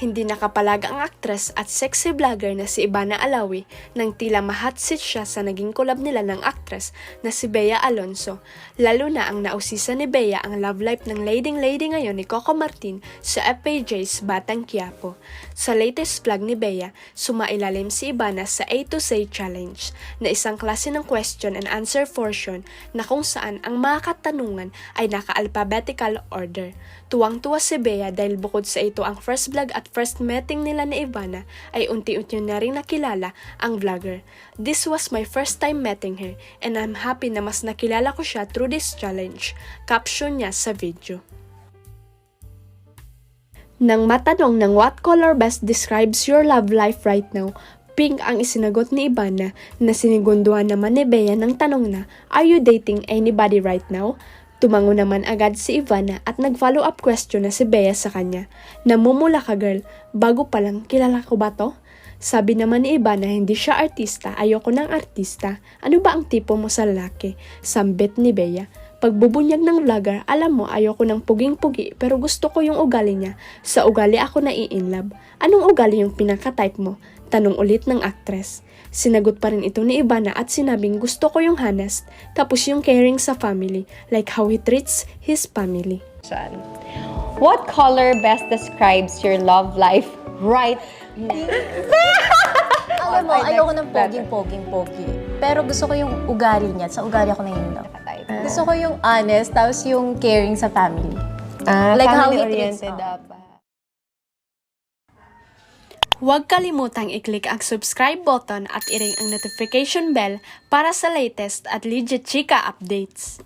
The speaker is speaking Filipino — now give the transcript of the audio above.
Hindi nakapalag ang aktres at sexy vlogger na si Ivana Alawi nang tila ma-hotseat siya sa naging collab nila ng aktres na si Bea Alonzo. Lalo na ang nausisa ni Bea ang love life ng leading-lady ngayon ni Coco Martin sa FPJ's Batang Quiapo. Sa latest vlog ni Bea, sumailalim si Ivana sa A to Say Challenge na isang klase ng question and answer portion na kung saan ang mga katanungan ay naka-alphabetical order. Tuwang-tuwa si Bea dahil bukod sa ito ang first vlog at first meeting nila ni Ivana ay unti-unti na rin nakilala ang vlogger. This was my first time meeting her and I'm happy na mas nakilala ko siya through this challenge. Caption niya sa video. Nang matanong ng what color best describes your love life right now, pink ang isinagot ni Ivana na sinigunduhan naman ni Bea ng tanong na, are you dating anybody right now? Tumango naman agad si Ivana at nag-follow up question na si Bea sa kanya. Namumula ka girl, bago pa lang kilala ko ba to? Sabi naman ni Ivana hindi siya artista, ayoko ng artista. Ano ba ang tipo mo sa lalaki? Sambit ni Bea. Pagbubunyag ng vlogger, alam mo ayoko ng puging-pugi pero gusto ko yung ugali niya. Sa ugali ako nai-inlove. Anong ugali yung pinaka-type mo? Tanong ulit ng actress. Sinagot pa rin ito ni Ivana at sinabing gusto ko yung honest, tapos yung caring sa family, like how he treats his family. What color best describes your love life right now? Alam mo, ayoko ng poging-pogi. Pero gusto ko yung ugali niya. Sa ugali ako nang-in-love. Gusto ko yung honest, tapos yung caring sa family. Like how he treats dapat. Huwag kalimutang i-click ang subscribe button at i-ring ang notification bell para sa latest at legit chika updates.